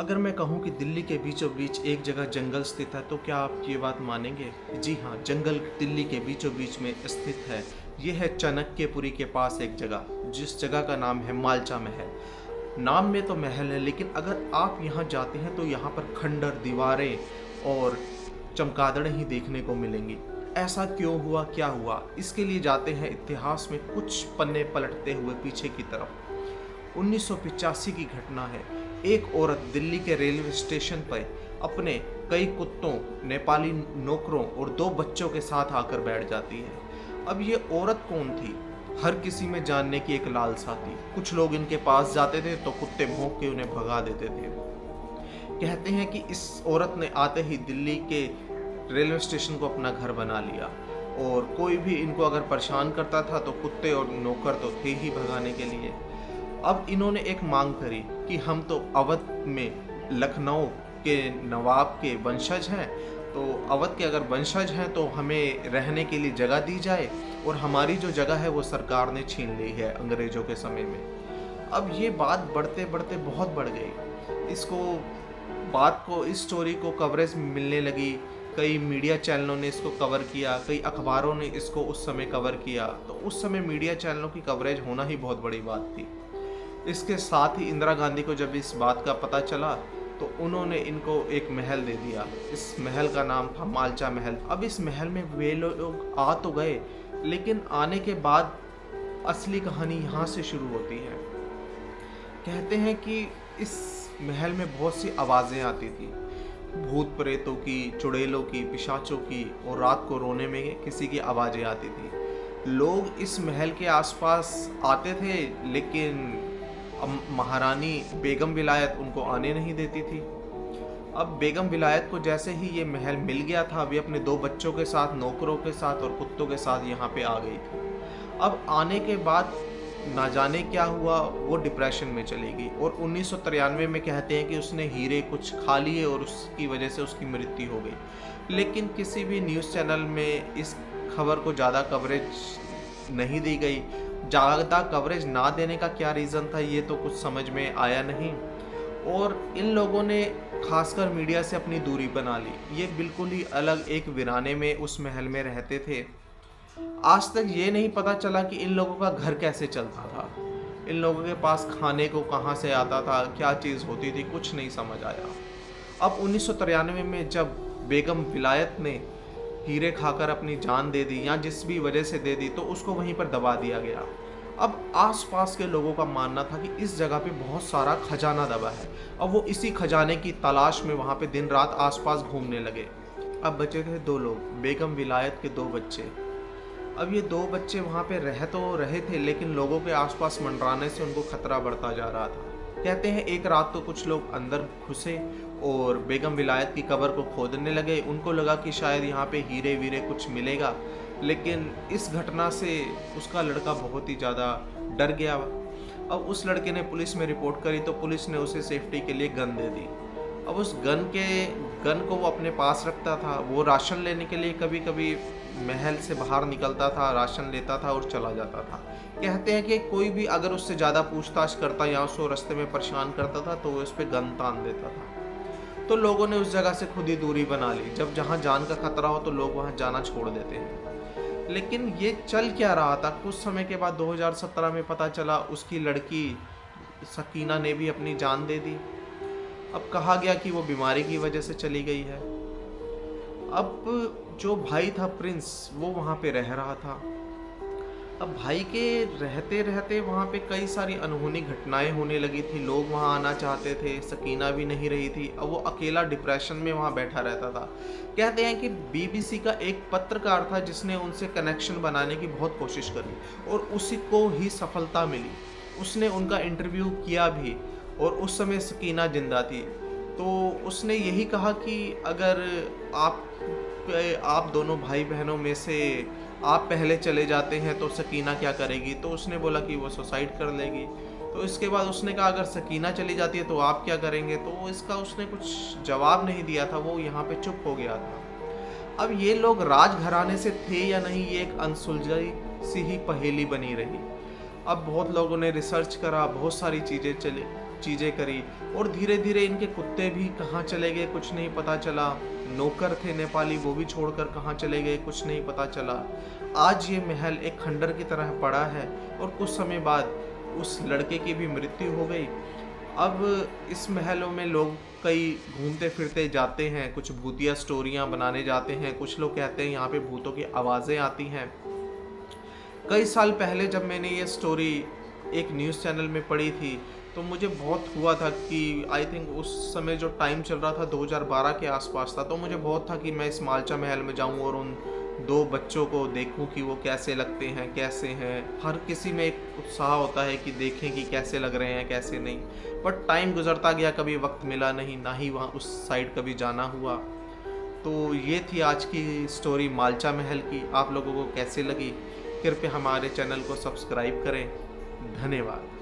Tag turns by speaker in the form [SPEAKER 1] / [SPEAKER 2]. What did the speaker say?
[SPEAKER 1] अगर मैं कहूँ कि दिल्ली के बीचों बीच एक जगह जंगल स्थित है तो क्या आप ये बात मानेंगे? जी हाँ, जंगल दिल्ली के बीचों बीच में स्थित है। ये है चाणक्यपुरी के पास एक जगह, जिस जगह का नाम है मालचा महल। नाम में तो महल है, लेकिन अगर आप यहाँ जाते हैं तो यहाँ पर खंडर दीवारें और चमगादड़ें ही देखने को मिलेंगी। ऐसा क्यों हुआ, क्या हुआ? इसके लिए जाते हैं इतिहास में कुछ पन्ने पलटते हुए पीछे की तरफ। 1985 की घटना है। एक औरत दिल्ली के रेलवे स्टेशन पर अपने कई कुत्तों, नेपाली नौकरों और 2 बच्चों के साथ आकर बैठ जाती है। अब ये औरत कौन थी? हर किसी में जानने की एक लालसा थी। कुछ लोग इनके पास जाते थे तो कुत्ते भौंक के उन्हें भगा देते थे। कहते हैं कि इस औरत ने आते ही दिल्ली के रेलवे स्टेशन को अपना घर बना लिया, और कोई भी इनको अगर परेशान करता था तो कुत्ते और नौकर तो थे ही भगाने के लिए। अब इन्होंने एक मांग करी कि हम तो अवध में लखनऊ के नवाब के वंशज हैं, तो अवध के अगर वंशज हैं तो हमें रहने के लिए जगह दी जाए, और हमारी जो जगह है वो सरकार ने छीन ली है अंग्रेज़ों के समय में। अब ये बात बढ़ते बढ़ते बहुत बढ़ गई। इस स्टोरी को कवरेज मिलने लगी। कई मीडिया चैनलों ने इसको कवर किया, कई अखबारों ने इसको उस समय कवर किया। तो उस समय मीडिया चैनलों की कवरेज होना ही बहुत बड़ी बात थी। इसके साथ ही इंदिरा गांधी को जब इस बात का पता चला तो उन्होंने इनको एक महल दे दिया। इस महल का नाम था मालचा महल। अब इस महल में वे लोग आ तो गए, लेकिन आने के बाद असली कहानी यहाँ से शुरू होती है। कहते हैं कि इस महल में बहुत सी आवाज़ें आती थी, भूत प्रेतों की, चुड़ैलों की, पिशाचों की, और रात को रोने में किसी की आवाज़ें आती थी। लोग इस महल के आसपास आते थे, लेकिन महारानी बेगम विलायत उनको आने नहीं देती थी। अब बेगम विलायत को जैसे ही ये महल मिल गया था, वे अपने 2 बच्चों के साथ, नौकरों के साथ और कुत्तों के साथ यहाँ पे आ गई थी। अब आने के बाद ना जाने क्या हुआ, वो डिप्रेशन में चली गई, और 1993 में कहते हैं कि उसने हीरे कुछ खा लिए और उसकी वजह से उसकी मृत्यु हो गई। लेकिन किसी भी न्यूज़ चैनल में इस खबर को ज़्यादा कवरेज नहीं दी गई। ज़्यादा कवरेज ना देने का क्या रीज़न था, ये तो कुछ समझ में आया नहीं। और इन लोगों ने खासकर मीडिया से अपनी दूरी बना ली। ये बिल्कुल ही अलग एक वीराने में उस महल में रहते थे। आज तक ये नहीं पता चला कि इन लोगों का घर कैसे चलता था, इन लोगों के पास खाने को कहाँ से आता था, क्या चीज़ होती थी, कुछ नहीं समझ आया। अब 1993 में जब बेगम विलायत ने हीरे खाकर अपनी जान दे दी, या जिस भी वजह से दे दी, तो उसको वहीं पर दबा दिया गया। अब आसपास के लोगों का मानना था कि इस जगह पे बहुत सारा खजाना दबा है। अब वो इसी खजाने की तलाश में वहाँ पे दिन रात आसपास घूमने लगे। अब बचे थे 2 लोग, बेगम विलायत के 2 बच्चे। अब ये 2 बच्चे वहाँ पे रह तो रहे थे, लेकिन लोगों के आसपास मंडराने से उनको खतरा बढ़ता जा रहा था। कहते हैं एक रात तो कुछ लोग अंदर घुसे और बेगम विलायत की कब्र को खोदने लगे। उनको लगा कि शायद यहाँ पे हीरे वीरे कुछ मिलेगा, लेकिन इस घटना से उसका लड़का बहुत ही ज़्यादा डर गया। अब उस लड़के ने पुलिस में रिपोर्ट करी, तो पुलिस ने उसे सेफ्टी के लिए गन दे दी। अब उस गन को वो अपने पास रखता था। वो राशन लेने के लिए कभी कभी महल से बाहर निकलता था, राशन लेता था और चला जाता था। कहते हैं कि कोई भी अगर उससे ज़्यादा पूछताछ करता या उसको रास्ते में परेशान करता था तो वो उस पर गन तान देता था। तो लोगों ने उस जगह से खुद ही दूरी बना ली। जब जहाँ जान का खतरा हो तो लोग वहाँ जाना छोड़ देते हैं। लेकिन ये चल क्या रहा था, कुछ समय के बाद 2017 में पता चला उसकी लड़की सकीना ने भी अपनी जान दे दी। अब कहा गया कि वो बीमारी की वजह से चली गई है। अब जो भाई था प्रिंस, वो वहाँ पे रह रहा था। अब भाई के रहते रहते वहाँ पे कई सारी अनहोनी घटनाएं होने लगी थी। लोग वहाँ आना चाहते थे, सकीना भी नहीं रही थी। अब वो अकेला डिप्रेशन में वहाँ बैठा रहता था। कहते हैं कि बीबीसी का एक पत्रकार था जिसने उनसे कनेक्शन बनाने की बहुत कोशिश करी, और उसी को ही सफलता मिली। उसने उनका इंटरव्यू किया भी, और उस समय सकीना जिंदा थी। तो उसने यही कहा कि अगर आप दोनों भाई बहनों में से आप पहले चले जाते हैं तो सकीना क्या करेगी? तो उसने बोला कि वो सुसाइड कर लेगी। तो इसके बाद उसने कहा अगर सकीना चली जाती है तो आप क्या करेंगे? तो इसका उसने कुछ जवाब नहीं दिया था, वो यहाँ पे चुप हो गया था। अब ये लोग राजघराने से थे या नहीं, ये एक अनसुलझी सी ही पहेली बनी रही। अब बहुत लोगों ने रिसर्च करा, बहुत सारी चीज़ें चीज़ें करी और धीरे धीरे इनके कुत्ते भी कहाँ चले गए कुछ नहीं पता चला। नौकर थे नेपाली, वो भी छोड़कर कहाँ चले गए कुछ नहीं पता चला। आज ये महल एक खंडर की तरह पड़ा है और कुछ समय बाद उस लड़के की भी मृत्यु हो गई। अब इस महलों में लोग कई घूमते फिरते जाते हैं, कुछ भूतिया स्टोरियां बनाने जाते हैं, कुछ लोग कहते हैं यहाँ पे भूतों की आवाज़ें आती हैं। कई साल पहले जब मैंने ये स्टोरी एक न्यूज़ चैनल में पढ़ी थी तो मुझे बहुत हुआ था कि आई थिंक उस समय जो टाइम चल रहा था 2012 के आसपास था, तो मुझे बहुत था कि मैं इस मालचा महल में जाऊं और उन दो बच्चों को देखूं कि वो कैसे लगते हैं, कैसे हैं। हर किसी में एक उत्साह होता है कि देखें कि कैसे लग रहे हैं कैसे नहीं। बट टाइम गुजरता गया, कभी वक्त मिला नहीं, ना ही वहाँ उस साइड कभी जाना हुआ। तो ये थी आज की स्टोरी मालचा महल की। आप लोगों को कैसे लगी? कृपया हमारे चैनल को सब्सक्राइब करें। धन्यवाद।